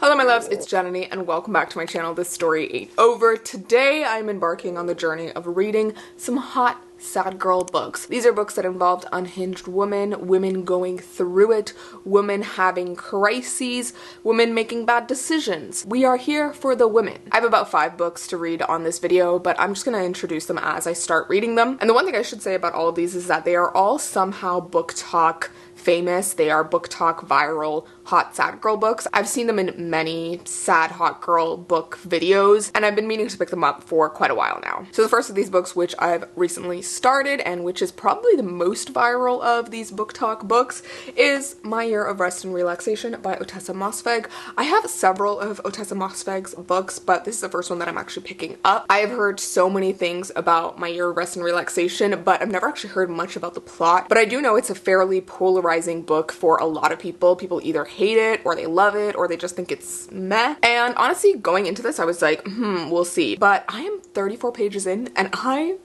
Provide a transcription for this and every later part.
Hello my loves, it's Jananie and welcome back to my channel, This Story Ain't Over. Today I'm embarking on the journey of reading some hot sad girl books. These are books that involved unhinged women, women going through it, women having crises, women making bad decisions. We are here for the women. I have about 5 books to read on this video, but I'm just gonna introduce them as I start reading them. And the one thing I should say about all of these is that they are all somehow BookTok famous. They are BookTok viral hot sad girl books. I've seen them in many sad hot girl book videos and I've been meaning to pick them up for quite a while now. So the first of these books, which I've recently started and which is probably the most viral of these BookTok books, is My Year of Rest and Relaxation by Ottessa Mossvegh. I have several of Ottessa Mossvegh's books, but this is the first one that I'm actually picking up. I have heard so many things about My Year of Rest and Relaxation, but I've never actually heard much about the plot. But I do know it's a fairly polarizing book for a lot of people. People either hate it or they love it or they just think it's meh. And honestly, going into this I was like, we'll see. But I am 34 pages in and I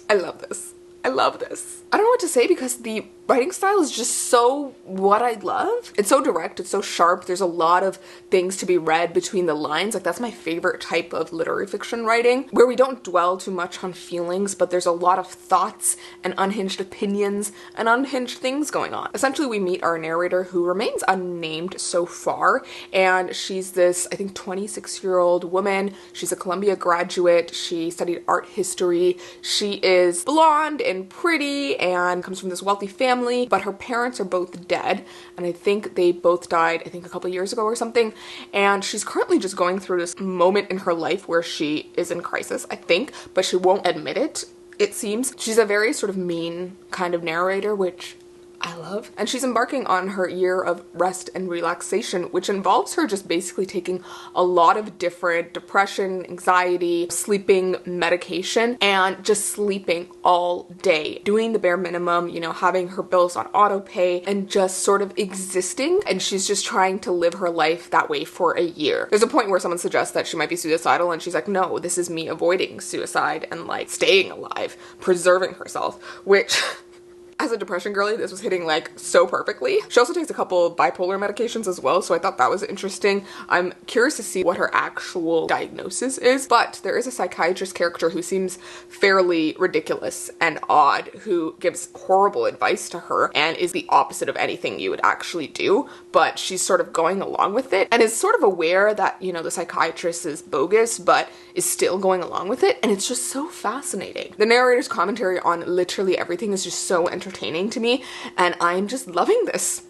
love this. I love this. I don't know what to say because the writing style is just so what I love. It's so direct, it's so sharp, there's a lot of things to be read between the lines. Like, that's my favorite type of literary fiction writing, where we don't dwell too much on feelings, but there's a lot of thoughts and unhinged opinions and unhinged things going on. Essentially, we meet our narrator, who remains unnamed so far, and she's this, I think, 26-year-old woman. She's a Columbia graduate. She studied art history. She is blonde and pretty and comes from this wealthy family, but her parents are both dead, and I think they both died, I think, a couple years ago or something, and she's currently just going through this moment in her life where she is in crisis, I think, but she won't admit it, it seems. She's a very sort of mean kind of narrator, which I love. And she's embarking on her year of rest and relaxation, which involves her just basically taking a lot of different depression, anxiety, sleeping medication, and just sleeping all day, doing the bare minimum, you know, having her bills on auto pay and just sort of existing. And she's just trying to live her life that way for a year. There's a point where someone suggests that she might be suicidal and she's like, no, this is me avoiding suicide and like staying alive, preserving herself, which as a depression girly, this was hitting like so perfectly. She also takes a couple bipolar medications as well, so I thought that was interesting. I'm curious to see what her actual diagnosis is, but there is a psychiatrist character who seems fairly ridiculous and odd, who gives horrible advice to her and is the opposite of anything you would actually do, but she's sort of going along with it and is sort of aware that, you know, the psychiatrist is bogus, but is still going along with it, and it's just so fascinating. The narrator's commentary on literally everything is just so entertaining to me, and I'm just loving this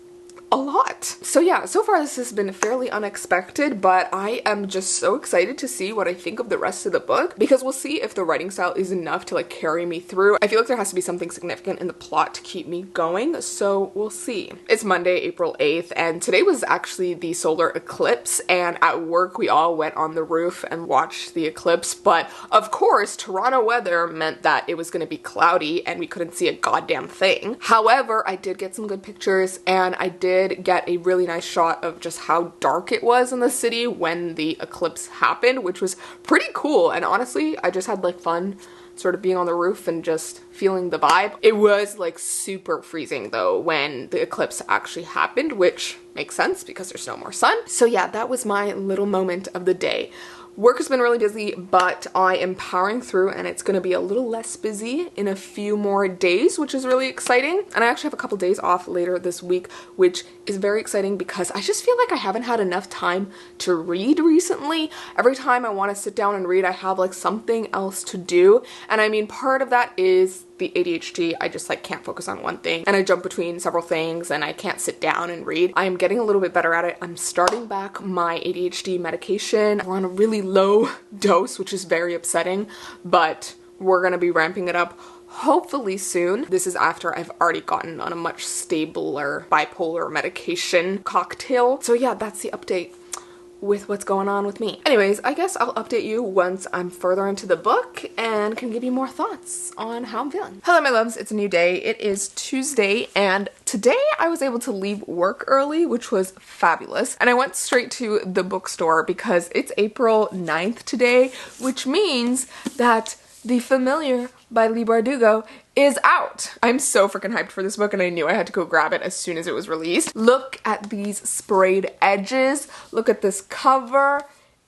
a lot. So yeah, so far this has been fairly unexpected, but I am just so excited to see what I think of the rest of the book, because we'll see if the writing style is enough to like carry me through. I feel like there has to be something significant in the plot to keep me going, so we'll see. It's Monday, April 8th, and today was actually the solar eclipse, and at work we all went on the roof and watched the eclipse, but of course Toronto weather meant that it was going to be cloudy and we couldn't see a goddamn thing. However, I did get some good pictures, and I did get a really nice shot of just how dark it was in the city when the eclipse happened, which was pretty cool. And honestly, I just had like fun sort of being on the roof and just feeling the vibe. It was like super freezing though when the eclipse actually happened, which makes sense because there's no more sun. So yeah, that was my little moment of the day. Work has been really busy, but I am powering through, and it's going to be a little less busy in a few more days, which is really exciting. And I actually have a couple days off later this week, which is very exciting because I just feel like I haven't had enough time to read recently. Every time I want to sit down and read, I have like something else to do. And I mean, part of that is the ADHD. I just like can't focus on one thing and I jump between several things and I can't sit down and read. I am getting a little bit better at it. I'm starting back my ADHD medication. We're on a really low dose, which is very upsetting, but we're gonna be ramping it up hopefully soon. This is after I've already gotten on a much stabler bipolar medication cocktail. So yeah, that's the update with what's going on with me. Anyways, I guess I'll update you once I'm further into the book and can give you more thoughts on how I'm feeling. Hello my loves, it's a new day. It is Tuesday, and today I was able to leave work early, which was fabulous. And I went straight to the bookstore because it's April 9th today, which means that The Familiar by Leigh Bardugo is out. I'm so freaking hyped for this book, and I knew I had to go grab it as soon as it was released. Look at these sprayed edges. Look at this cover.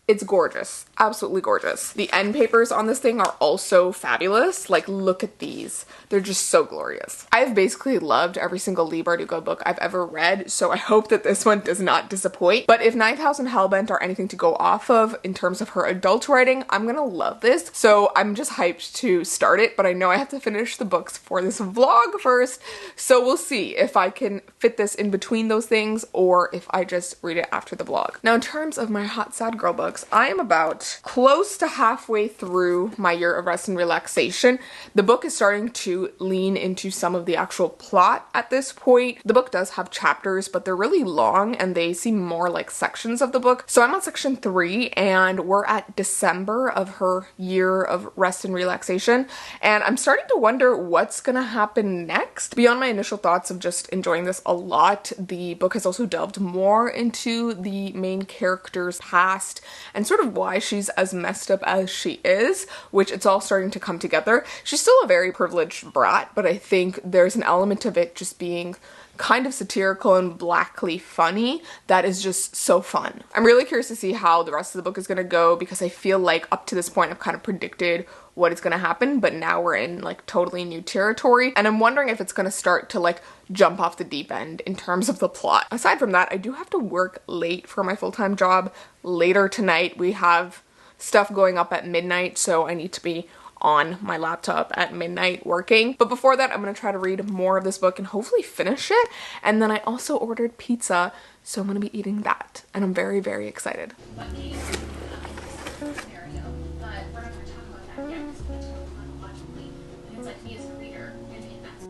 It's gorgeous. Absolutely gorgeous. The end papers on this thing are also fabulous. Like, look at these. They're just so glorious. I've basically loved every single Leigh Bardugo book I've ever read, so I hope that this one does not disappoint. But if 9000 Hellbent are anything to go off of in terms of her adult writing, I'm gonna love this. So I'm just hyped to start it, but I know I have to finish the books for this vlog first. So we'll see if I can fit this in between those things or if I just read it after the vlog. Now, in terms of my hot sad girl books, I am about close to halfway through My Year of Rest and Relaxation. The book is starting to lean into some of the actual plot at this point. The book does have chapters, but they're really long and they seem more like sections of the book. So I'm on section 3 and we're at December of her Year of Rest and Relaxation, and I'm starting to wonder what's gonna happen next. Beyond my initial thoughts of just enjoying this a lot, the book has also delved more into the main character's past and sort of why she's as messed up as she is, which it's all starting to come together. She's still a very privileged brat, but I think there's an element of it just being kind of satirical and blackly funny that is just so fun. I'm really curious to see how the rest of the book is gonna go, because I feel like up to this point I've kind of predicted what is gonna happen, but now we're in like totally new territory, and I'm wondering if it's gonna start to like jump off the deep end in terms of the plot. Aside from that, I do have to work late for my full-time job later tonight. We have stuff going up at midnight, so I need to be on my laptop at midnight working. But before that, I'm gonna try to read more of this book and hopefully finish it. And then I also ordered pizza, so I'm gonna be eating that, and I'm very, very excited.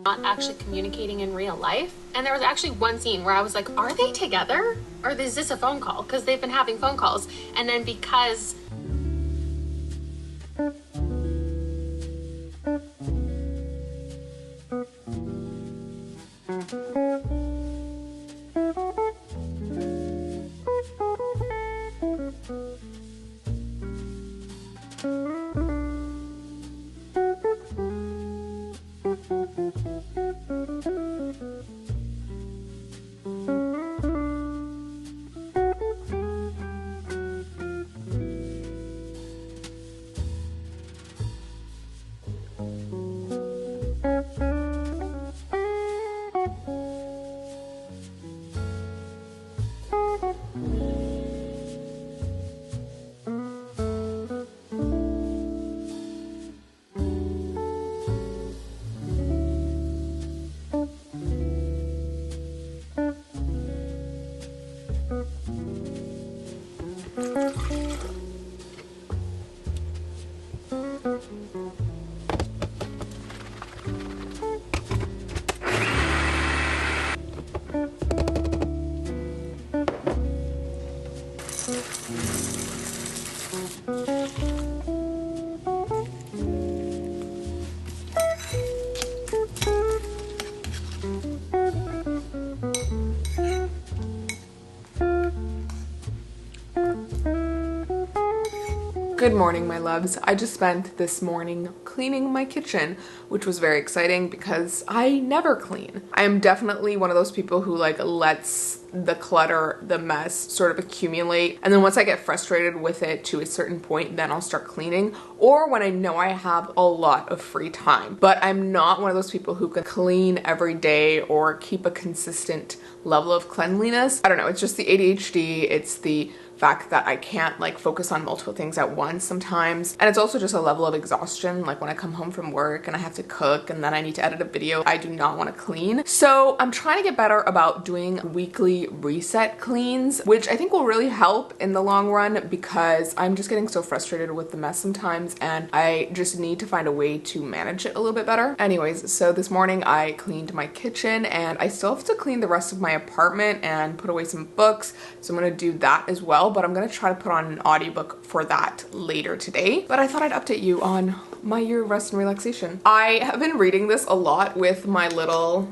Not actually communicating in real life. And there was actually one scene where I was like, are they together? Or is this a phone call? Because they've been having phone calls. And then because Good morning, my loves. I just spent this morning cleaning my kitchen, which was very exciting because I never clean. I am definitely one of those people who like lets the clutter, the mess sort of accumulate, and then once I get frustrated with it to a certain point, then I'll start cleaning, or when I know I have a lot of free time. But I'm not one of those people who can clean every day or keep a consistent level of cleanliness. I don't know, it's just the ADHD, it's the fact that I can't like focus on multiple things at once sometimes, and it's also just a level of exhaustion. Like when I come home from work and I have to cook and then I need to edit a video, I do not want to clean. So I'm trying to get better about doing weekly reset cleans, which I think will really help in the long run, because I'm just getting so frustrated with the mess sometimes and I just need to find a way to manage it a little bit better. Anyways, so this morning I cleaned my kitchen and I still have to clean the rest of my apartment and put away some books, so I'm gonna do that as well, but I'm gonna try to put on an audiobook for that later today. But I thought I'd update you on My Year of Rest and Relaxation. I have been reading this a lot with my little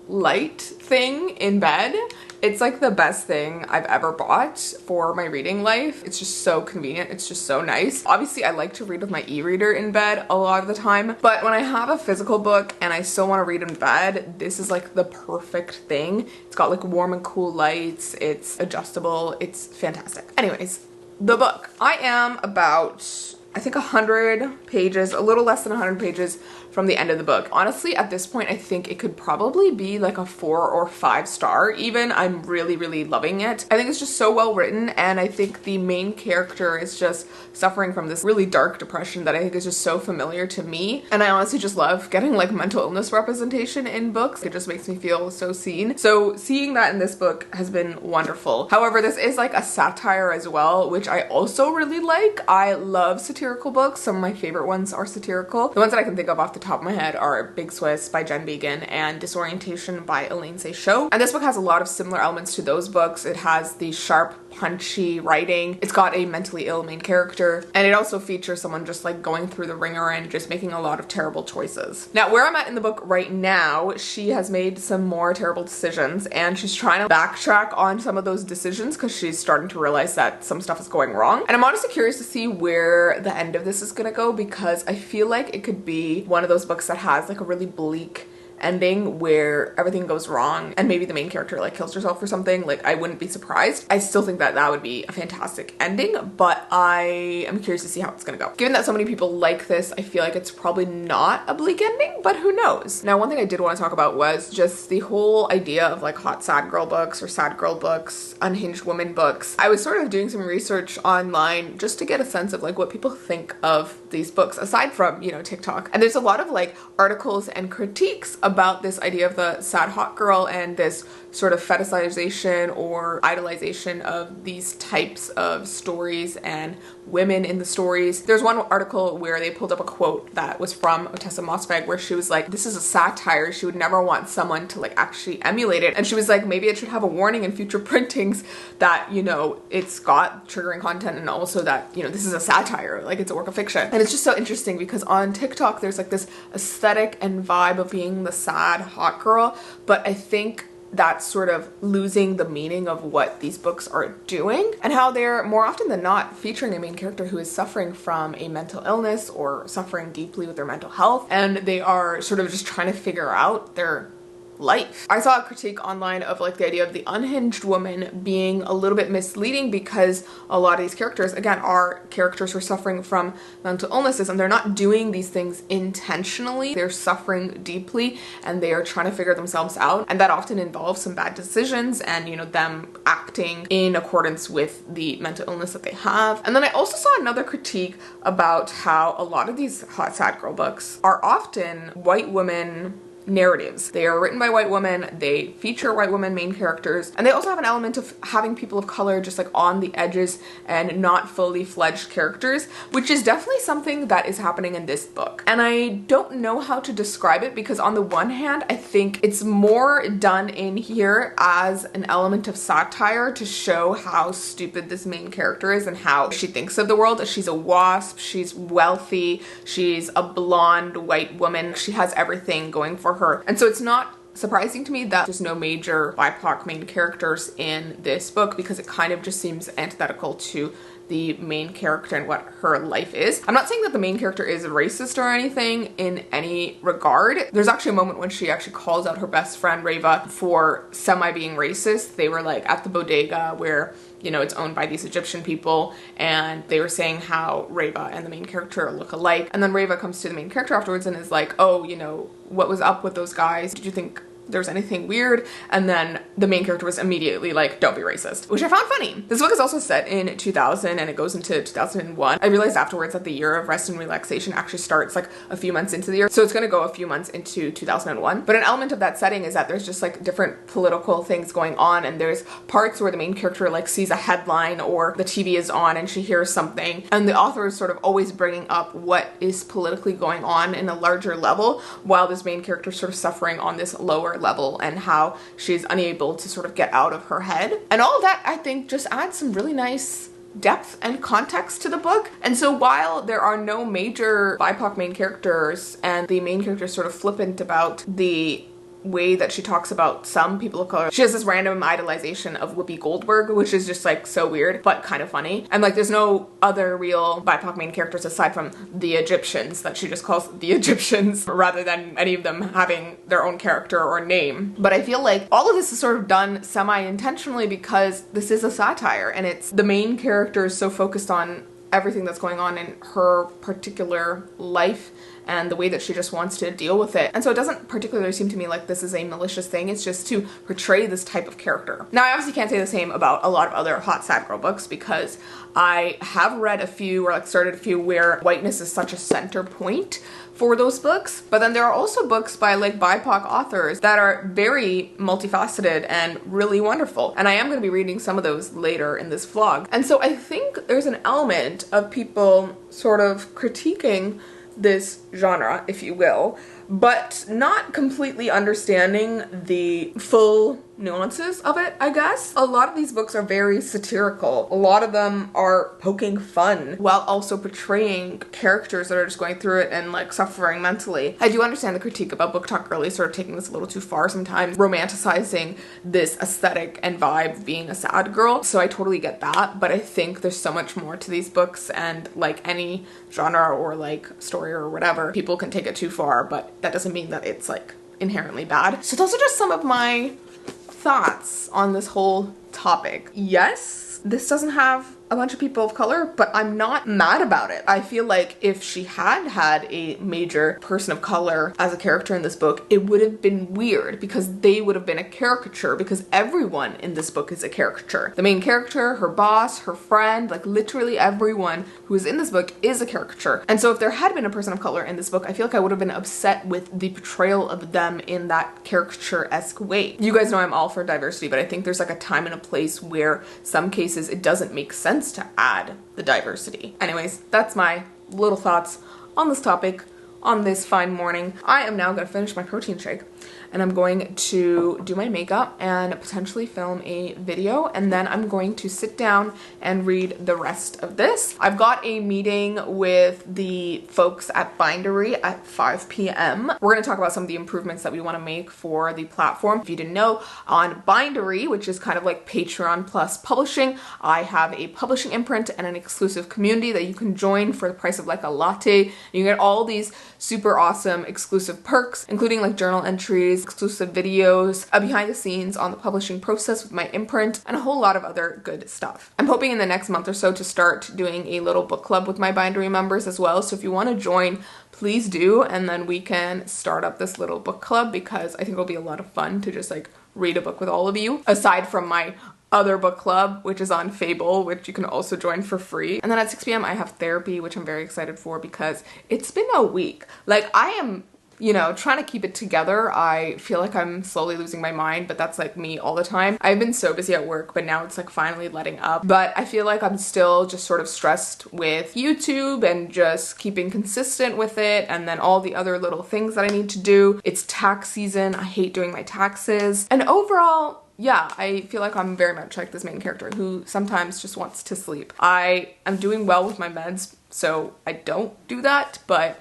light thing in bed. It's like the best thing I've ever bought for my reading life. It's just so convenient. It's just so nice. Obviously, I like to read with my e-reader in bed a lot of the time, but when I have a physical book and I still want to read in bed, this is like the perfect thing. It's got like warm and cool lights. It's adjustable. It's fantastic. Anyways, the book. I am about, I think, 100 pages, a little less than 100 pages from the end of the book. Honestly, at this point, I think it could probably be like a 4 or 5 star even. I'm really, really loving it. I think it's just so well written, and I think the main character is just suffering from this really dark depression that I think is just so familiar to me. And I honestly just love getting like mental illness representation in books. It just makes me feel so seen. So seeing that in this book has been wonderful. However, this is like a satire as well, which I also really like. I love satirical books. Some of my favorite ones are satirical. The ones that I can think of off the top of my head are Big Swiss by Jen and Disorientation by Elaine Seychaux. And this book has a lot of similar elements to those books. It has the sharp, punchy writing. It's got a mentally ill main character, and it also features someone just like going through the ringer and just making a lot of terrible choices. Now, where I'm at in the book right now, she has made some more terrible decisions, and she's trying to backtrack on some of those decisions because she's starting to realize that some stuff is going wrong. And I'm honestly curious to see where the end of this is gonna go, because I feel like it could be one of those books that has like a really bleak ending where everything goes wrong and maybe the main character like kills herself or something. Like, I wouldn't be surprised. I still think that that would be a fantastic ending, but I am curious to see how it's gonna go. Given that so many people like this, I feel like it's probably not a bleak ending, but who knows. Now, one thing I did want to talk about was just the whole idea of like hot sad girl books or sad girl books, unhinged woman books. I was sort of doing some research online just to get a sense of like what people think of these books aside from, you know, TikTok. And there's a lot of like articles and critiques about this idea of the sad hot girl and this sort of fetishization or idolization of these types of stories and women in the stories. There's one article where they pulled up a quote that was from Otessa Mossbag where she was like, this is a satire. She would never want someone to like actually emulate it. And she was like, maybe it should have a warning in future printings that, you know, it's got triggering content, and also that, you know, this is a satire, like it's a work of fiction. And it's just so interesting because on TikTok there's like this aesthetic and vibe of being the sad hot girl, but I think that's sort of losing the meaning of what these books are doing, and how they're more often than not featuring a main character who is suffering from a mental illness or suffering deeply with their mental health, and they are sort of just trying to figure out their life. I saw a critique online of like the idea of the unhinged woman being a little bit misleading because a lot of these characters, again, are characters who are suffering from mental illnesses, and they're not doing these things intentionally. They're suffering deeply and they are trying to figure themselves out, and that often involves some bad decisions and, you know, them acting in accordance with the mental illness that they have. And then I also saw another critique about how a lot of these hot sad girl books are often white women narratives. They are written by white women, they feature white women main characters, and they also have an element of having people of color just like on the edges and not fully fledged characters, which is definitely something that is happening in this book. And I don't know how to describe it, because on the one hand, I think it's more done in here as an element of satire to show how stupid this main character is and how she thinks of the world. She's a wasp, she's wealthy, she's a blonde white woman, she has everything going for her. And so it's not surprising to me that there's no major BIPOC main characters in this book, because it kind of just seems antithetical to the main character and what her life is. I'm not saying that the main character is racist or anything in any regard. There's actually a moment when she actually calls out her best friend Reva for semi being racist. They were like at the bodega where, you know, it's owned by these Egyptian people, and they were saying how Reva and the main character look alike. And then Reva comes to the main character afterwards and is like, oh, you know, what was up with those guys? Did you think there was anything weird? And then the main character was immediately like, don't be racist, which I found funny. This book is also set in 2000 and it goes into 2001. I realized afterwards that the year of rest and relaxation actually starts like a few months into the year, so it's gonna go a few months into 2001. But an element of that setting is that there's just like different political things going on, and there's parts where the main character like sees a headline or the TV is on and she hears something, and the author is sort of always bringing up what is politically going on in a larger level, while this main character is sort of suffering on this lower level, and how she's unable to sort of get out of her head. And all that, I think, just adds some really nice depth and context to the book. And so while there are no major BIPOC main characters and the main character is sort of flippant about the way that she talks about some people of color. She has this random idolization of Whoopi Goldberg, which is just like so weird, but kind of funny. And like there's no other real BIPOC main characters aside from the Egyptians that she just calls the Egyptians rather than any of them having their own character or name. But I feel like all of this is sort of done semi-intentionally because this is a satire and it's the main character is so focused on everything that's going on in her particular life and the way that she just wants to deal with it. And so it doesn't particularly seem to me like this is a malicious thing. It's just to portray this type of character. Now, I obviously can't say the same about a lot of other hot sad girl books because I have read a few or like started a few where whiteness is such a center point for those books. But then there are also books by like BIPOC authors that are very multifaceted and really wonderful. And I am going to be reading some of those later in this vlog. And so I think there's an element of people sort of critiquing this genre, if you will, but not completely understanding the full nuances of it, I guess. A lot of these books are very satirical. A lot of them are poking fun while also portraying characters that are just going through it and like suffering mentally. I do understand the critique about BookTok really sort of taking this a little too far sometimes, romanticizing this aesthetic and vibe of being a sad girl. So I totally get that, but I think there's so much more to these books, and like any genre or like story or whatever, people can take it too far, but that doesn't mean that it's like inherently bad. So those are just some of my thoughts on this whole topic. Yes, this doesn't have a bunch of people of color, but I'm not mad about it. I feel like if she had had a major person of color as a character in this book, it would have been weird because they would have been a caricature, because everyone in this book is a caricature. The main character, her boss, her friend, like literally everyone who is in this book is a caricature. And so if there had been a person of color in this book, I feel like I would have been upset with the portrayal of them in that caricature-esque way. You guys know I'm all for diversity, but I think there's like a time and a place where some cases it doesn't make sense to add the diversity. Anyways, that's my little thoughts on this topic on this fine morning. I am now gonna finish my protein shake and I'm going to do my makeup and potentially film a video, and then I'm going to sit down and read the rest of this. I've got a meeting with the folks at Bindery at 5 p.m. We're going to talk about some of the improvements that we want to make for the platform. If you didn't know, on Bindery, which is kind of like Patreon plus publishing, I have a publishing imprint and an exclusive community that you can join for the price of like a latte. You get all these super awesome exclusive perks, including like journal entries, exclusive videos, behind the scenes on the publishing process with my imprint, and a whole lot of other good stuff. I'm hoping in the next month or so to start doing a little book club with my Bindery members as well. So if you want to join, please do, and then we can start up this little book club, because I think it'll be a lot of fun to just like read a book with all of you, aside from my other book club, which is on Fable, which you can also join for free. And then at 6 p.m. I have therapy, which I'm very excited for because it's been a week. Like, I am, you know, trying to keep it together. I feel like I'm slowly losing my mind, but that's like me all the time. I've been so busy at work, but now it's like finally letting up. But I feel like I'm still just sort of stressed with YouTube and just keeping consistent with it, and then all the other little things that I need to do. It's tax season. I hate doing my taxes. And overall, yeah, I feel like I'm very much like this main character who sometimes just wants to sleep. I am doing well with my meds, so I don't do that, but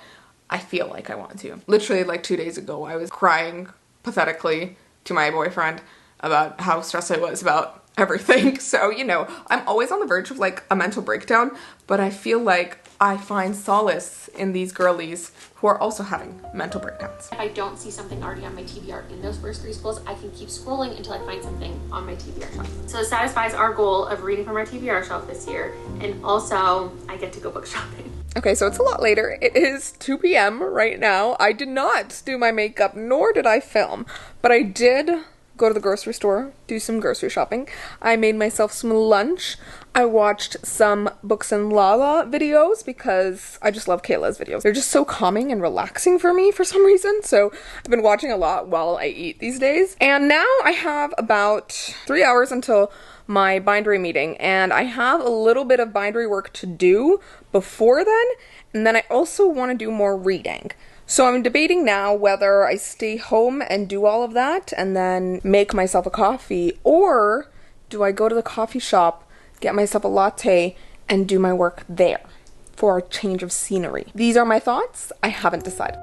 I feel like I want to. Literally like 2 days ago, I was crying pathetically to my boyfriend about how stressed I was about everything. So, you know, I'm always on the verge of like a mental breakdown, but I feel like I find solace in these girlies who are also having mental breakdowns. If I don't see something already on my TBR in those first 3 schools, I can keep scrolling until I find something on my TBR shelf. So it satisfies our goal of reading from our TBR shelf this year, and also I get to go book shopping. Okay, so it's a lot later. It is 2 p.m. right now. I did not do my makeup, nor did I film, but I did go to the grocery store, do some grocery shopping. I made myself some lunch. I watched some Books and Lala videos because I just love Kayla's videos. They're just so calming and relaxing for me for some reason. So I've been watching a lot while I eat these days. And now I have about 3 hours until my Bindery meeting, and I have a little bit of Bindery work to do before then, and then I also want to do more reading. So I'm debating now whether I stay home and do all of that and then make myself a coffee, or do I go to the coffee shop, get myself a latte, and do my work there for a change of scenery. These are my thoughts. I haven't decided.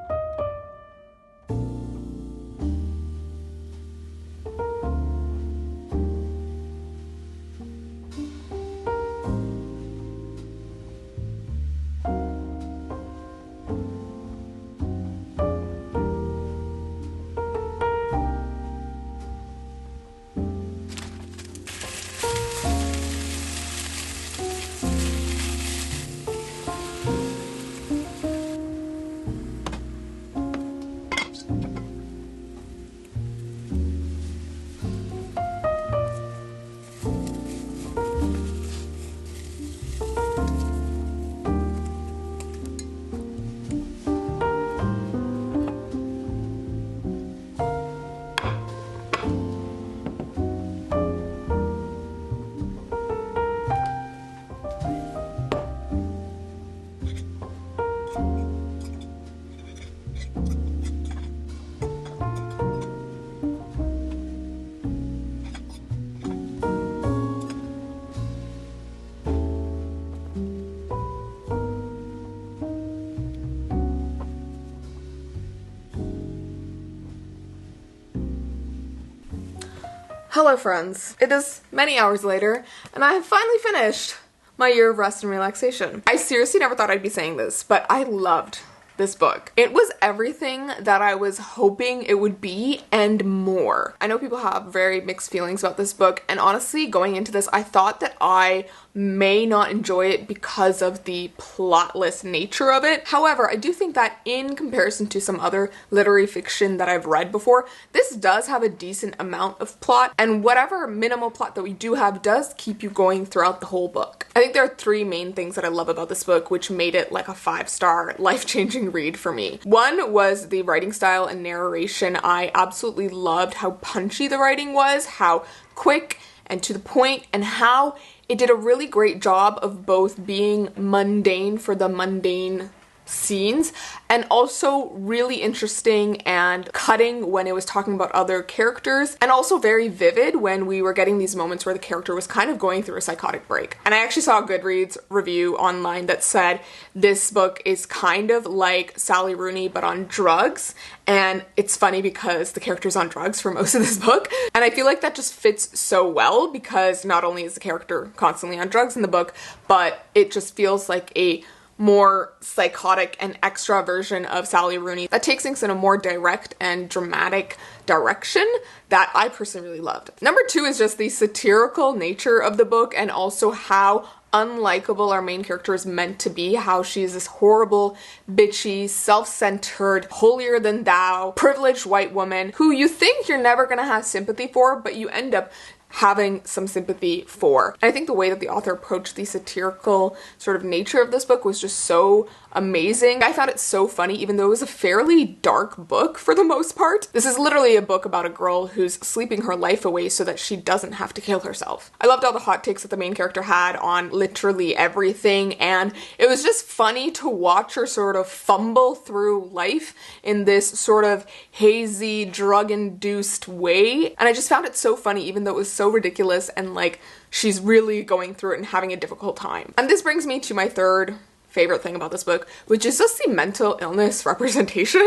Hello friends, it is many hours later and I have finally finished my year of rest and relaxation. I seriously never thought I'd be saying this, but I loved this book. It was everything that I was hoping it would be and more. I know people have very mixed feelings about this book, and honestly going into this I thought that I may not enjoy it because of the plotless nature of it. However, I do think that in comparison to some other literary fiction that I've read before, this does have a decent amount of plot, and whatever minimal plot that we do have does keep you going throughout the whole book. I think there are three main things that I love about this book which made it like a 5-star life-changing read for me. One was the writing style and narration. I absolutely loved how punchy the writing was, how quick and to the point, and how it did a really great job of both being mundane for the mundane scenes and also really interesting and cutting when it was talking about other characters, and also very vivid when we were getting these moments where the character was kind of going through a psychotic break. And I actually saw a Goodreads review online that said this book is kind of like Sally Rooney but on drugs, and it's funny because the character's on drugs for most of this book, and I feel like that just fits so well because not only is the character constantly on drugs in the book, but it just feels like a more psychotic and extra version of Sally Rooney that takes things in a more direct and dramatic direction that I personally really loved. Number two is just the satirical nature of the book and also how unlikable our main character is meant to be, how she's this horrible, bitchy, self-centered, holier than thou, privileged white woman who you think you're never gonna have sympathy for, but you end up having some sympathy for. And I think the way that the author approached the satirical sort of nature of this book was just so amazing. I found it so funny even though it was a fairly dark book for the most part. This is literally a book about a girl who's sleeping her life away so that she doesn't have to kill herself. I loved all the hot takes that the main character had on literally everything, and it was just funny to watch her sort of fumble through life in this sort of hazy, drug-induced way. And I just found it so funny even though it was so ridiculous and like she's really going through it and having a difficult time. And this brings me to my third favorite thing about this book, which is just the mental illness representation.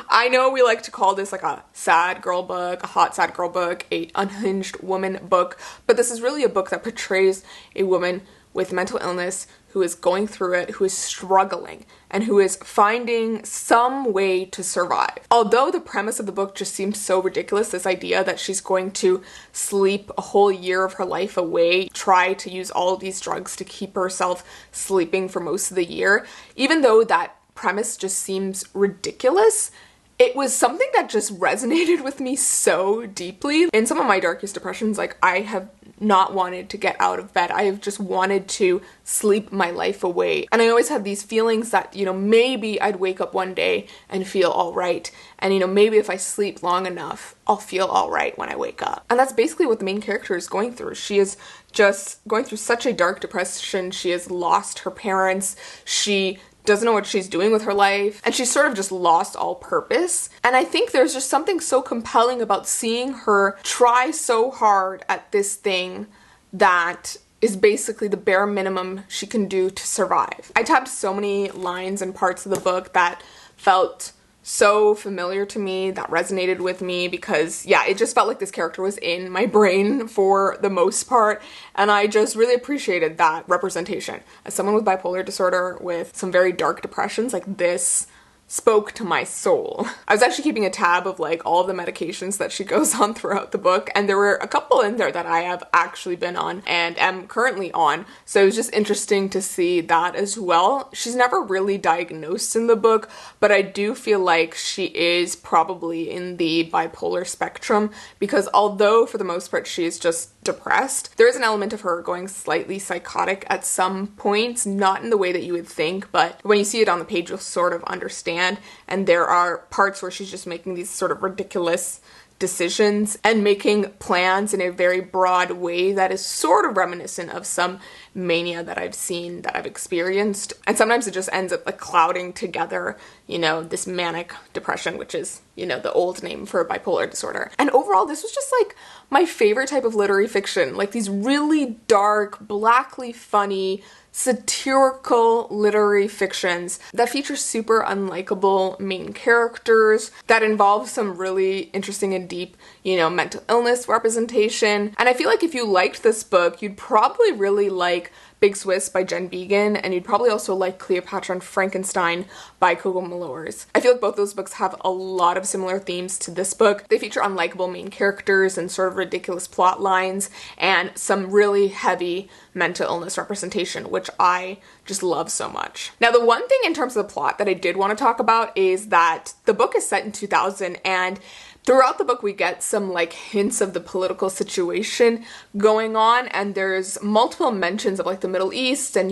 I know we like to call this like a sad girl book, a hot sad girl book, a unhinged woman book, but this is really a book that portrays a woman with mental illness who is going through it, who is struggling, and who is finding some way to survive. Although the premise of the book just seems so ridiculous, this idea that she's going to sleep a whole year of her life away, try to use all of these drugs to keep herself sleeping for most of the year, even though that premise just seems ridiculous, it was something that just resonated with me so deeply. In some of my darkest depressions, like I have not wanted to get out of bed. I have just wanted to sleep my life away. And I always had these feelings that, you know, maybe I'd wake up one day and feel all right. And, you know, maybe if I sleep long enough, I'll feel all right when I wake up. And that's basically what the main character is going through. She is just going through such a dark depression. She has lost her parents. She doesn't know what she's doing with her life, and she's sort of just lost all purpose. And I think there's just something so compelling about seeing her try so hard at this thing that is basically the bare minimum she can do to survive. I tabbed so many lines and parts of the book that felt so familiar to me, that resonated with me, because yeah, it just felt like this character was in my brain for the most part, and I just really appreciated that representation. As someone with bipolar disorder with some very dark depressions, like this spoke to my soul. I was actually keeping a tab of like all of the medications that she goes on throughout the book, and there were a couple in there that I have actually been on and am currently on, so it was just interesting to see that as well. She's never really diagnosed in the book, but I do feel like she is probably in the bipolar spectrum, because although for the most part she is just depressed, there is an element of her going slightly psychotic at some points, not in the way that you would think, but when you see it on the page you'll sort of understand. And there are parts where she's just making these sort of ridiculous decisions and making plans in a very broad way that is sort of reminiscent of some mania that I've seen, that I've experienced. And sometimes it just ends up like clouding together, you know, this manic depression, which is, you know, the old name for bipolar disorder. And overall, this was just like my favorite type of literary fiction, like these really dark, blackly funny, satirical literary fictions that feature super unlikable main characters, that involve some really interesting and deep, mental illness representation. And I feel like if you liked this book, you'd probably really like Big Swiss by Jen Began, and you'd probably also like Cleopatra and Frankenstein by Coco Malors. I feel like both those books have a lot of similar themes to this book. They feature unlikable main characters and sort of ridiculous plot lines and some really heavy mental illness representation, which I just love so much. Now, the one thing in terms of the plot that I did want to talk about is that the book is set in 2000, and throughout the book, we get some hints of the political situation going on, and there's multiple mentions of the Middle East and,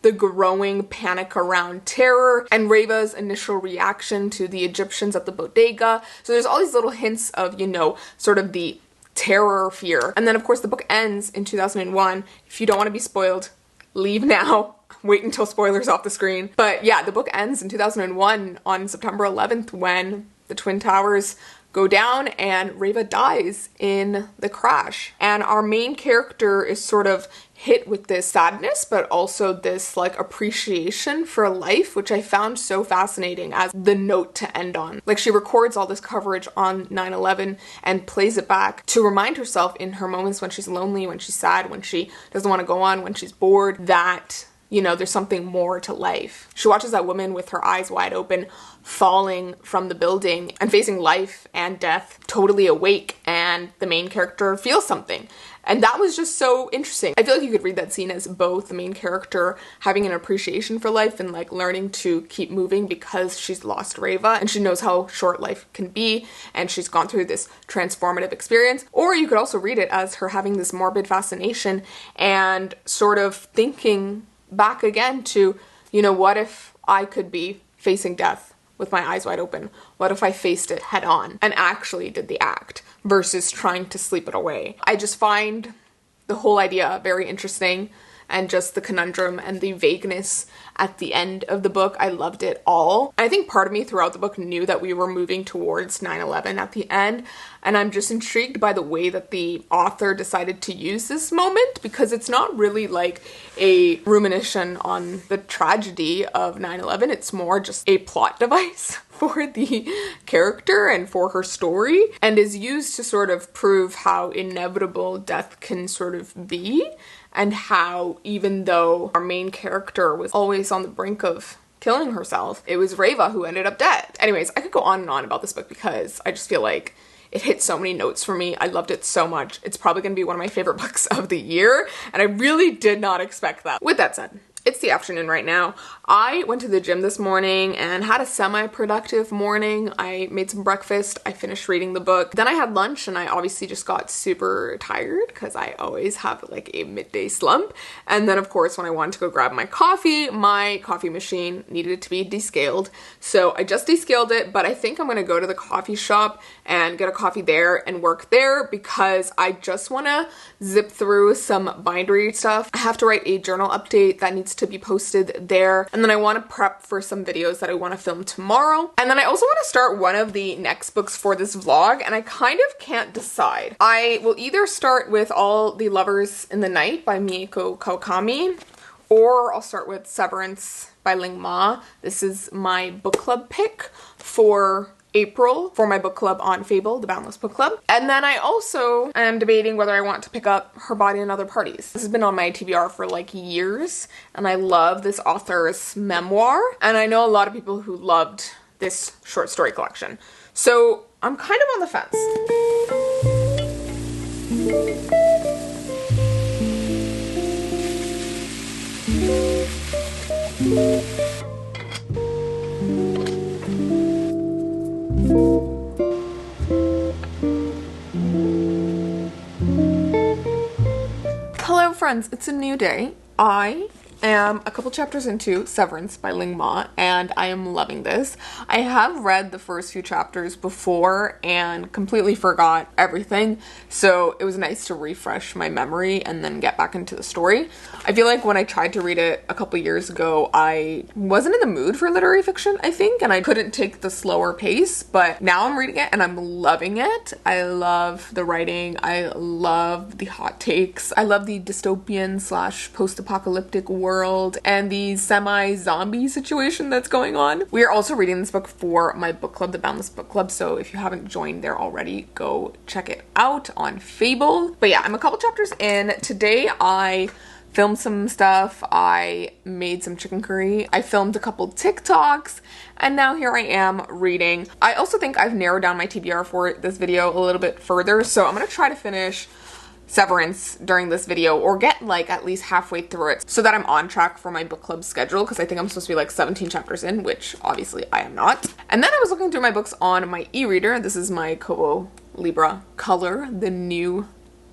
the growing panic around terror and Reva's initial reaction to the Egyptians at the bodega. So there's all these little hints of, sort of the terror fear. And then, of course, the book ends in 2001. If you don't want to be spoiled, leave now. Wait until spoilers off the screen. But yeah, the book ends in 2001 on September 11th when the Twin Towers go down and Reva dies in the crash. And our main character is sort of hit with this sadness, but also this appreciation for life, which I found so fascinating as the note to end on. She records all this coverage on 9/11 and plays it back to remind herself in her moments when she's lonely, when she's sad, when she doesn't want to go on, when she's bored, that there's something more to life. She watches that woman with her eyes wide open falling from the building and facing life and death totally awake, and the main character feels something. And that was just so interesting. I feel like you could read that scene as both the main character having an appreciation for life and learning to keep moving because she's lost Reva and she knows how short life can be and she's gone through this transformative experience. Or you could also read it as her having this morbid fascination and sort of thinking back again to, what if I could be facing death with my eyes wide open? What if I faced it head on and actually did the act versus trying to sleep it away? I just find the whole idea very interesting, and just the conundrum and the vagueness at the end of the book. I loved it all. I think part of me throughout the book knew that we were moving towards 9/11 at the end, and I'm just intrigued by the way that the author decided to use this moment, because it's not really a rumination on the tragedy of 9/11. It's more just a plot device for the character and for her story, and is used to sort of prove how inevitable death can sort of be, and how even though our main character was always on the brink of killing herself, it was Reva who ended up dead. Anyways, I could go on and on about this book because I just feel like it hit so many notes for me. I loved it so much. It's probably going to be one of my favorite books of the year, and I really did not expect that. With that said, it's the afternoon right now. I went to the gym this morning and had a semi-productive morning. I made some breakfast. I finished reading the book. Then I had lunch, and I obviously just got super tired because I always have a midday slump. And then of course when I wanted to go grab my coffee machine needed to be descaled. So I just descaled it, but I think I'm gonna go to the coffee shop and get a coffee there and work there because I just wanna zip through some bindery stuff. I have to write a journal update that needs to be posted there, and then I want to prep for some videos that I want to film tomorrow, and then I also want to start one of the next books for this vlog, and I kind of can't decide. I will either start with All the Lovers in the Night by Mieko Kawakami, or I'll start with Severance by Ling Ma. This is my book club pick for April for my book club on Fable, the Boundless Book Club. And then I also am debating whether I want to pick up Her Body and Other Parties. This has been on my TBR for years, and I love this author's memoir, and I know a lot of people who loved this short story collection. So I'm kind of on the fence. Hello friends, it's a new day. I am a couple chapters into Severance by Ling Ma, and I am loving this. I have read the first few chapters before and completely forgot everything, so it was nice to refresh my memory and then get back into the story. I feel like when I tried to read it a couple years ago, I wasn't in the mood for literary fiction, I think, and I couldn't take the slower pace, but now I'm reading it and I'm loving it. I love the writing, I love the hot takes, I love the dystopian / post-apocalyptic world world and the semi-zombie situation that's going on. We are also reading this book for my book club, the Boundless Book Club, so if you haven't joined there already, go check it out on Fable. But yeah, I'm a couple chapters in. Today I filmed some stuff, I made some chicken curry, I filmed a couple TikToks, and now here I am reading. I also think I've narrowed down my TBR for this video a little bit further, so I'm gonna try to finish Severance during this video, or get like at least halfway through it so that I'm on track for my book club schedule, because I think I'm supposed to be like 17 chapters in, which obviously I am not. And then I was looking through my books on my e-reader. This is my Kobo Libra Color, the new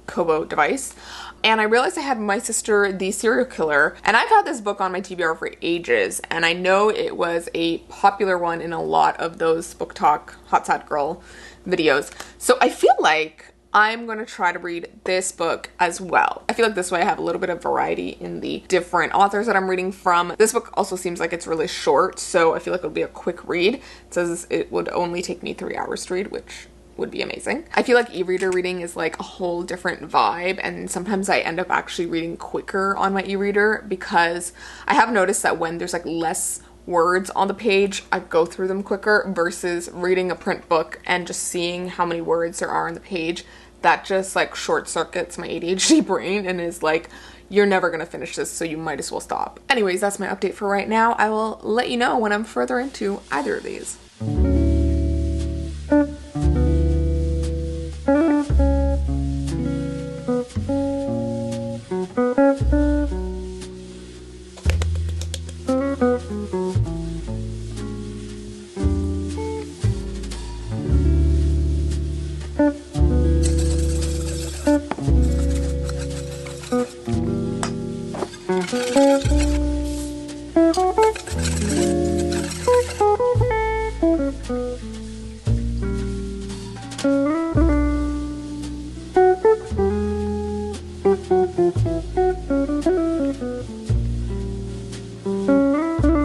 Kobo device. And I realized I had My Sister, the Serial Killer, and I've had this book on my TBR for ages, and I know it was a popular one in a lot of those BookTok Hot Sad Girl videos. So I feel like I'm going to try to read this book as well. I feel like this way I have a little bit of variety in the different authors that I'm reading from. This book also seems like it's really short, so I feel like it'll be a quick read. It says it would only take me 3 hours to read, which would be amazing. I feel like e-reader reading is like a whole different vibe, and sometimes I end up actually reading quicker on my e-reader because I have noticed that when there's like less words on the page, I go through them quicker versus reading a print book and just seeing how many words there are on the page. That just like short circuits my ADHD brain and is like, you're never gonna finish this, so you might as well stop. Anyways, that's my update for right now. I will let you know when I'm further into either of these.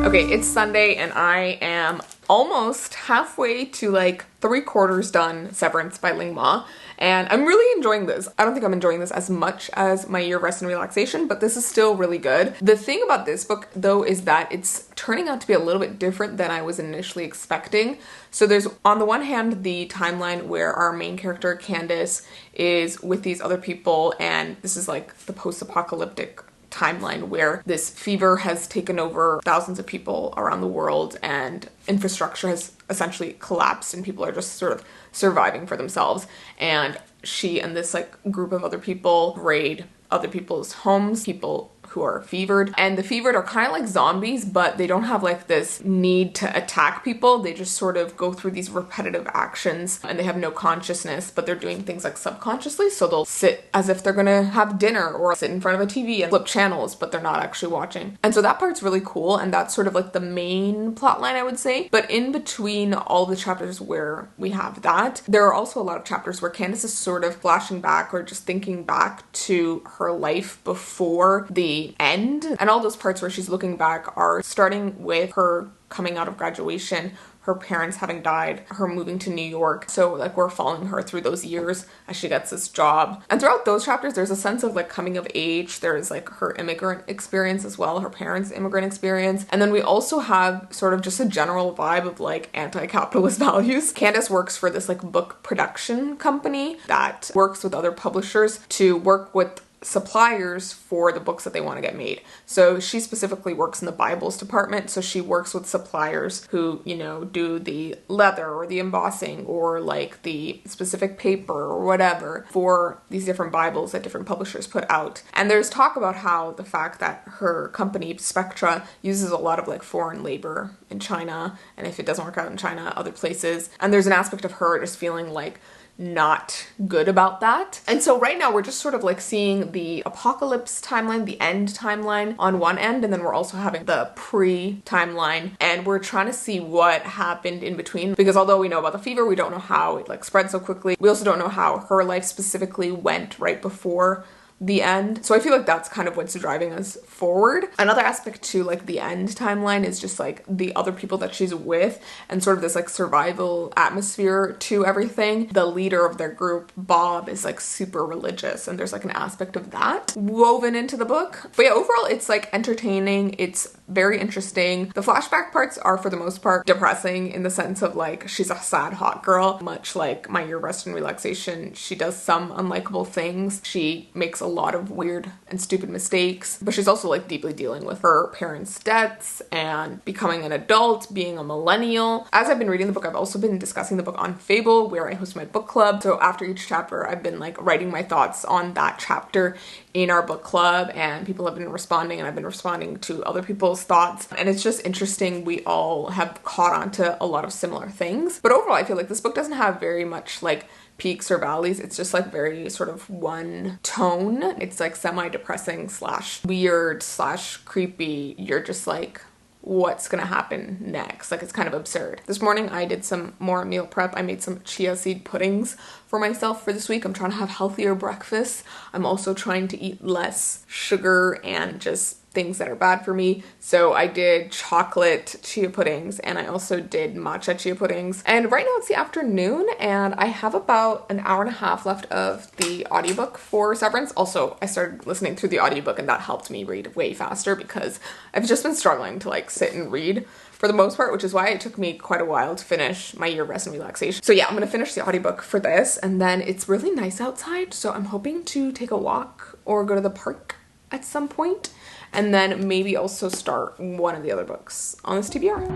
Okay, it's Sunday and I am almost halfway to like 3/4 done Severance by Ling Ma, and I'm really enjoying this. I don't think I'm enjoying this as much as my Year of Rest and Relaxation, but this is still really good. The thing about this book though is that it's turning out to be a little bit different than I was initially expecting. So there's on the one hand the timeline where our main character Candace is with these other people, and this is like the post-apocalyptic timeline where this fever has taken over thousands of people around the world and infrastructure has essentially collapsed and people are just sort of surviving for themselves, and she and this like group of other people raid other people's homes, people who are fevered, and the fevered are kind of like zombies, but they don't have like this need to attack people. They just sort of go through these repetitive actions and they have no consciousness, but they're doing things like subconsciously. So they'll sit as if they're gonna have dinner or sit in front of a TV and flip channels, but they're not actually watching. And so that part's really cool, and that's sort of like the main plot line, I would say. But in between all the chapters where we have that, there are also a lot of chapters where Candace is sort of flashing back or just thinking back to her life before the end, and all those parts where she's looking back are starting with her coming out of graduation, her parents having died, her moving to New York. So like we're following her through those years as she gets this job. And throughout those chapters, there's a sense of like coming of age. There's like her immigrant experience as well, her parents' immigrant experience. And then we also have sort of just a general vibe of like anti-capitalist values. Candace works for this like book production company that works with other publishers to work with suppliers for the books that they want to get made. So she specifically works in the Bibles department. So she works with suppliers who, you know, do the leather or the embossing or like the specific paper or whatever for these different Bibles that different publishers put out. And there's talk about how the fact that her company Spectra uses a lot of like foreign labor in China, and if it doesn't work out in China, other places. And there's an aspect of her just feeling like not good about that. And so right now we're just sort of like seeing the apocalypse timeline, the end timeline on one end, and then we're also having the pre-timeline, and we're trying to see what happened in between, because although we know about the fever, we don't know how it like spread so quickly. We also don't know how her life specifically went right before the end. So I feel like that's kind of what's driving us forward. Another aspect to like the end timeline is just like the other people that she's with and sort of this like survival atmosphere to everything. The leader of their group, Bob, is like super religious, and there's like an aspect of that woven into the book. But yeah, overall it's like entertaining. It's very interesting. The flashback parts are for the most part depressing in the sense of like she's a sad hot girl, much like My Year of Rest and Relaxation. She does some unlikable things. She makes a lot of weird and stupid mistakes, but she's also like deeply dealing with her parents' deaths and becoming an adult, being a millennial. As I've been reading the book, I've also been discussing the book on Fable, where I host my book club. So after each chapter, I've been like writing my thoughts on that chapter in our book club, and people have been responding, and I've been responding to other people's thoughts, and it's just interesting. We all have caught on to a lot of similar things, but overall I feel like this book doesn't have very much like peaks or valleys. It's just like very sort of one tone. It's like semi-depressing slash weird slash creepy. You're just like, what's gonna happen next? Like, it's kind of absurd. This morning I did some more meal prep. I made some chia seed puddings for myself for this week. I'm trying to have healthier breakfasts. I'm also trying to eat less sugar and just things that are bad for me. So I did chocolate chia puddings, and I also did matcha chia puddings. And right now it's the afternoon, and I have about an hour and a half left of the audiobook for Severance. Also, I started listening through the audiobook, and that helped me read way faster because I've just been struggling to like sit and read for the most part, which is why it took me quite a while to finish My Year of Rest and Relaxation. So yeah, I'm gonna finish the audiobook for this, and then it's really nice outside, so I'm hoping to take a walk or go to the park at some point, and then maybe also start one of the other books on this TBR.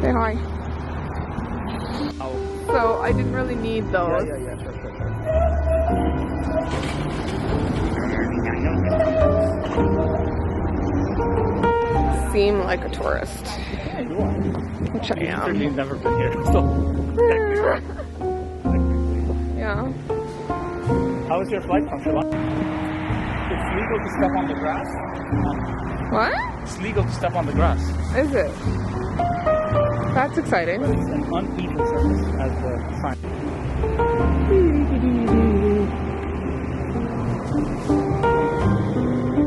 Say hi. Oh. So I didn't really need those. Yeah, sure. Seem like a tourist. Yeah, you are. Which I am. You've never been here, so. Yeah. How was your flight from Sri Lanka? It's legal to step on the grass. What? It's legal to step on the grass. Is it? That's exciting. But it's an uneven surface as the sign.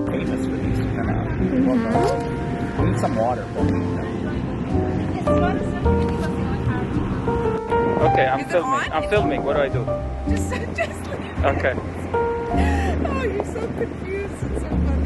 Famous for these kind of. We need some water. Okay, I'm filming. What do I do? Just leave. Okay. Oh, you're so confused. It's so funny.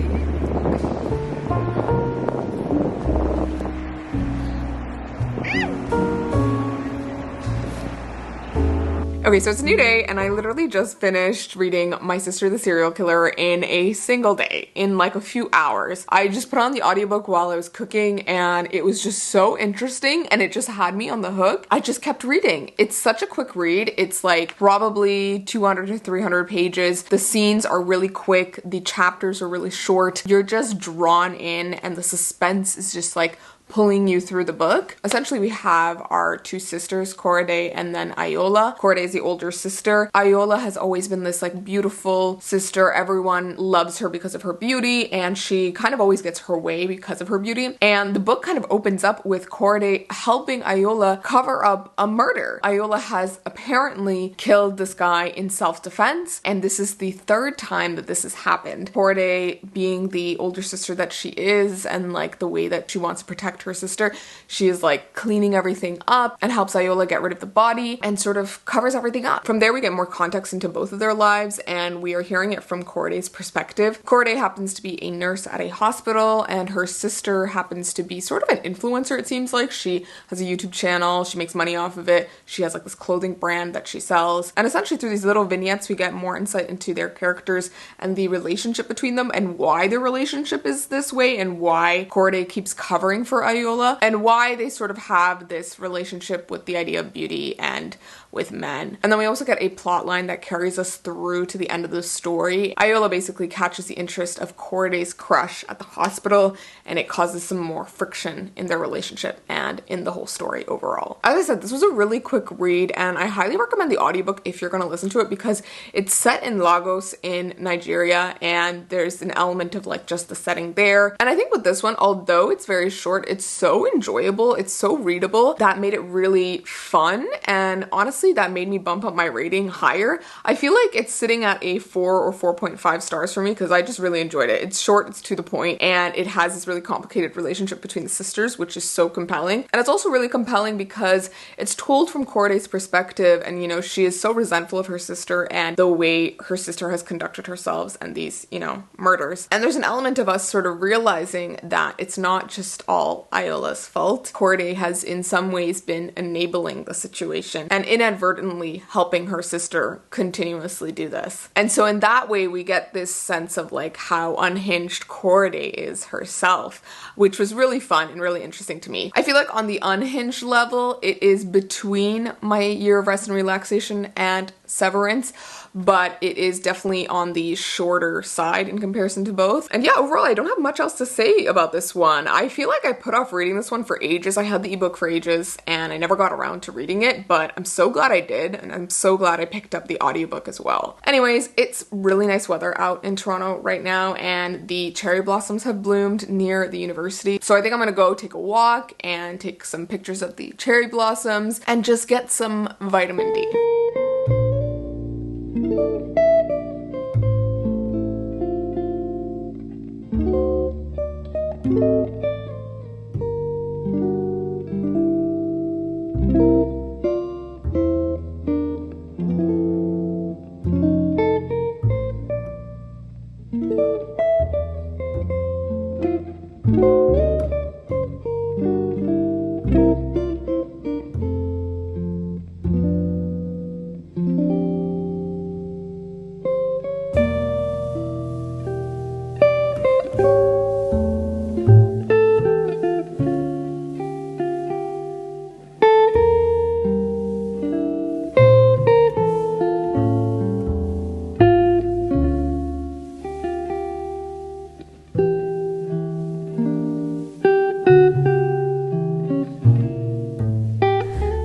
Okay, so it's a new day, and I literally just finished reading My Sister the Serial Killer in a single day, in like a few hours. I just put on the audiobook while I was cooking, and it was just so interesting, and it just had me on the hook. I just kept reading. It's such a quick read. It's like probably 200 to 300 pages. The scenes are really quick. The chapters are really short. You're just drawn in, and the suspense is just like pulling you through the book. Essentially, we have our two sisters, Korede and then Ayola. Korede is the older sister. Ayola has always been this like beautiful sister. Everyone loves her because of her beauty, and she kind of always gets her way because of her beauty. And the book kind of opens up with Korede helping Ayola cover up a murder. Ayola has apparently killed this guy in self-defense, and this is the third time that this has happened. Korede, being the older sister that she is, and like the way that she wants to protect her sister, she is like cleaning everything up and helps Ayola get rid of the body and sort of covers everything up. From there, we get more context into both of their lives, and we are hearing it from Korede's perspective. Korede happens to be a nurse at a hospital, and her sister happens to be sort of an influencer, it seems like. She has a YouTube channel, she makes money off of it, she has like this clothing brand that she sells, and essentially through these little vignettes we get more insight into their characters and the relationship between them, and why their relationship is this way, and why Korede keeps covering for Ayola, and why they sort of have this relationship with the idea of beauty, and with men. And then we also get a plot line that carries us through to the end of the story. Iola basically catches the interest of Koriday's crush at the hospital, and it causes some more friction in their relationship and in the whole story overall. As I said, this was a really quick read, and I highly recommend the audiobook if you're going to listen to it, because it's set in Lagos in Nigeria, and there's an element of like just the setting there. And I think with this one, although it's very short, it's so enjoyable, it's so readable, that made it really fun, and honestly that made me bump up my rating higher. I feel like it's sitting at a 4 or 4.5 stars for me because I just really enjoyed it. It's short, it's to the point, and it has this really complicated relationship between the sisters, which is so compelling. And it's also really compelling because it's told from Koriday's perspective, and you know, she is so resentful of her sister and the way her sister has conducted herself and these, you know, murders. And there's an element of us sort of realizing that it's not just all Iola's fault. Koriday has in some ways been enabling the situation and inadvertently helping her sister continuously do this. And so in that way, we get this sense of like how unhinged Koriday is herself, which was really fun and really interesting to me. I feel like on the unhinged level, it is between My Year of Rest and Relaxation and Severance, but it is definitely on the shorter side in comparison to both. And yeah, overall, I don't have much else to say about this one. I feel like I put off reading this one for ages. I had the ebook for ages and I never got around to reading it, but I'm so glad I did, and I'm so glad I picked up the audiobook as well. Anyways, it's really nice weather out in Toronto right now, and the cherry blossoms have bloomed near the university. So I think I'm gonna go take a walk and take some pictures of the cherry blossoms and just get some vitamin D.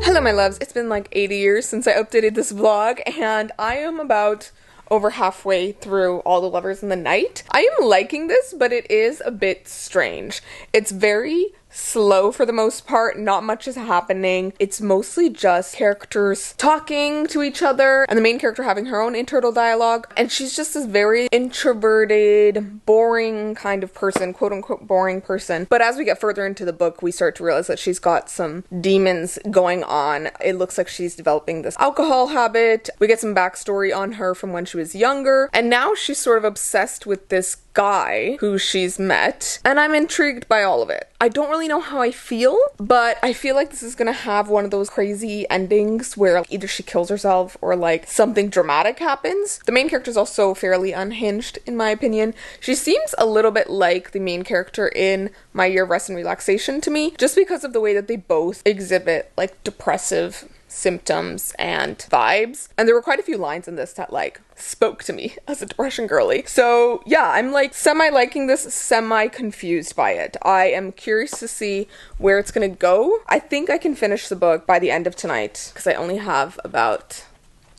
Hello my loves, it's been like 80 years since I updated this vlog, and I am about over halfway through All the Lovers in the Night. I am liking this, but it is a bit strange. It's very slow for the most part, not much is happening. It's mostly just characters talking to each other and the main character having her own internal dialogue, and she's just this very introverted, boring kind of person, quote unquote boring person. But as we get further into the book, we start to realize that she's got some demons going on. It looks like she's developing this alcohol habit. We get some backstory on her from when she was younger, and now she's sort of obsessed with this guy who she's met, and I'm intrigued by all of it. I don't really know how I feel, but I feel like this is gonna have one of those crazy endings where either she kills herself or like something dramatic happens. The main character is also fairly unhinged in my opinion. She seems a little bit like the main character in My Year of Rest and Relaxation to me, just because of the way that they both exhibit like depressive symptoms and vibes. And there were quite a few lines in this that like spoke to me as a depression girly. So yeah, I'm like semi-liking this, semi-confused by it. I am curious to see where it's gonna go. I think I can finish the book by the end of tonight because I only have about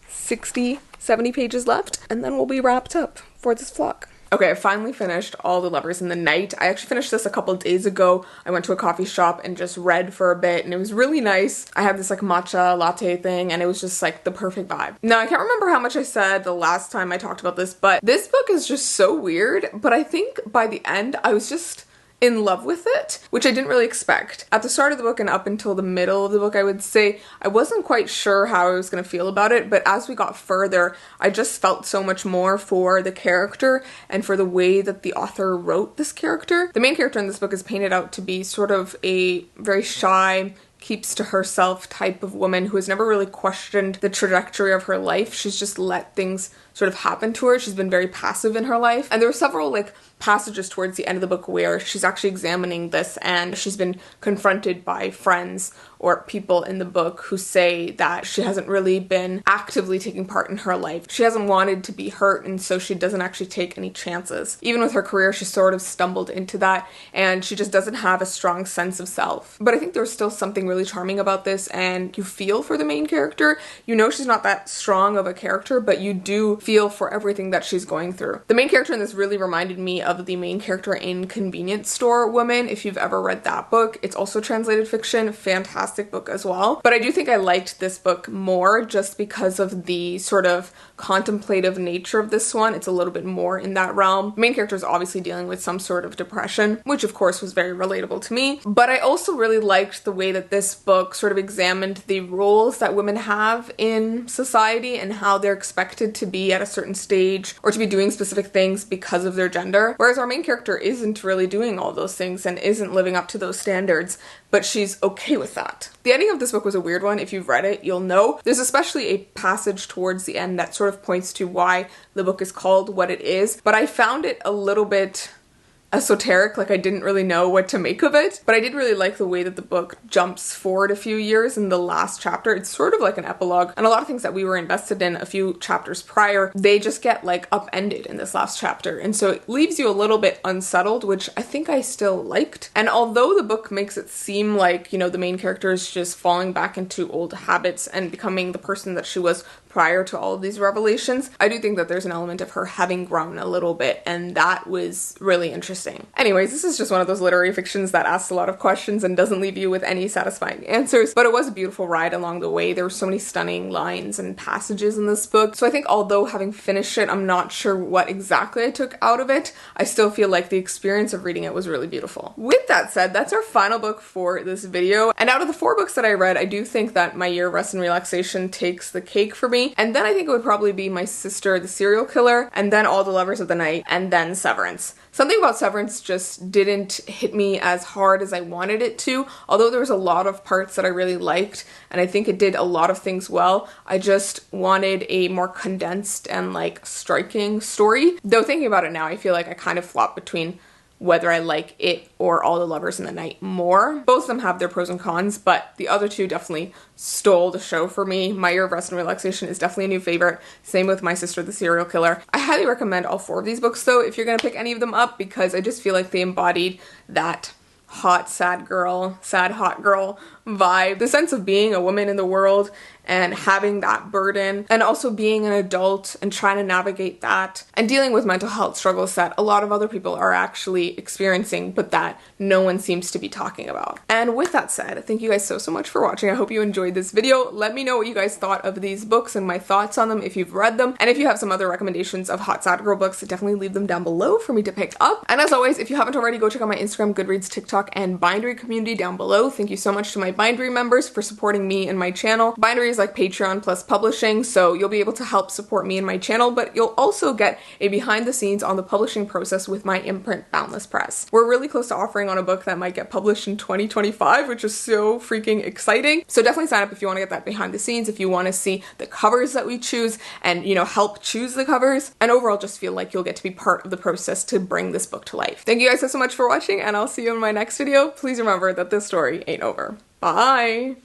60, 70 pages left, and then we'll be wrapped up for this vlog. Okay, I finally finished All the Lovers in the Night. I actually finished this a couple of days ago. I went to a coffee shop and just read for a bit, and it was really nice. I had this like matcha latte thing, and it was just like the perfect vibe. Now, I can't remember how much I said the last time I talked about this, but this book is just so weird, but I think by the end, I was just in love with it, which I didn't really expect. At the start of the book and up until the middle of the book, I would say I wasn't quite sure how I was going to feel about it, but as we got further, I just felt so much more for the character and for the way that the author wrote this character. The main character in this book is painted out to be sort of a very shy, keeps to herself type of woman who has never really questioned the trajectory of her life. She's just let things sort of happened to her. She's been very passive in her life. And there were several like passages towards the end of the book where she's actually examining this, and she's been confronted by friends or people in the book who say that she hasn't really been actively taking part in her life. She hasn't wanted to be hurt, and so she doesn't actually take any chances. Even with her career, she sort of stumbled into that, and she just doesn't have a strong sense of self. But I think there's still something really charming about this, and you feel for the main character. You know she's not that strong of a character, but you do feel for everything that she's going through. The main character in this really reminded me of the main character in Convenience Store Woman, if you've ever read that book. It's also translated fiction, fantastic book as well. But I do think I liked this book more just because of the sort of contemplative nature of this one. It's a little bit more in that realm. The main character is obviously dealing with some sort of depression, which of course was very relatable to me. But I also really liked the way that this book sort of examined the roles that women have in society and how they're expected to be at a certain stage or to be doing specific things because of their gender. Whereas our main character isn't really doing all those things and isn't living up to those standards, but she's okay with that. The ending of this book was a weird one. If you've read it, you'll know. There's especially a passage towards the end that sort of points to why the book is called what it is, but I found it a little bit esoteric, like I didn't really know what to make of it. But I did really like the way that the book jumps forward a few years in the last chapter. It's sort of like an epilogue, and a lot of things that we were invested in a few chapters prior, they just get like upended in this last chapter, and so it leaves you a little bit unsettled, which I think I still liked. And although the book makes it seem like, you know, the main character is just falling back into old habits and becoming the person that she was prior to all of these revelations, I do think that there's an element of her having grown a little bit, and that was really interesting. Anyways, this is just one of those literary fictions that asks a lot of questions and doesn't leave you with any satisfying answers, but it was a beautiful ride along the way. There were so many stunning lines and passages in this book, so I think although having finished it, I'm not sure what exactly I took out of it, I still feel like the experience of reading it was really beautiful. With that said, that's our final book for this video, and out of the 4 books that I read, I do think that My Year of Rest and Relaxation takes the cake for me. And then I think it would probably be My Sister, the Serial Killer, and then All the Lovers of the Night, and then Severance. Something about Severance just didn't hit me as hard as I wanted it to, although there was a lot of parts that I really liked, and I think it did a lot of things well. I just wanted a more condensed and like striking story. Though thinking about it now, I feel like I kind of flop between whether I like it or All the Lovers in the Night more. Both of them have their pros and cons, but the other two definitely stole the show for me. My Year of Rest and Relaxation is definitely a new favorite. Same with My Sister, the Serial Killer. I highly recommend all 4 of these books though, if you're gonna pick any of them up, because I just feel like they embodied that hot, sad girl, sad, hot girl vibe. The sense of being a woman in the world and having that burden, and also being an adult and trying to navigate that and dealing with mental health struggles that a lot of other people are actually experiencing, but that no one seems to be talking about. And with that said, thank you guys so much for watching. I hope you enjoyed this video. Let me know what you guys thought of these books and my thoughts on them if you've read them. And if you have some other recommendations of hot sad girl books, definitely leave them down below for me to pick up. And as always, if you haven't already, go check out my Instagram, Goodreads, TikTok, and Bindery community down below. Thank you so much to my Bindery members for supporting me and my channel. Bindery is like Patreon plus publishing, so you'll be able to help support me and my channel, but you'll also get a behind the scenes on the publishing process with my imprint, Boundless Press. We're really close to offering on a book that might get published in 2025, which is so freaking exciting. So definitely sign up if you want to get that behind the scenes, if you want to see the covers that we choose and, you know, help choose the covers, and overall just feel like you'll get to be part of the process to bring this book to life. Thank you guys so much for watching, and I'll see you in my next video. Please remember that this story ain't over. Bye!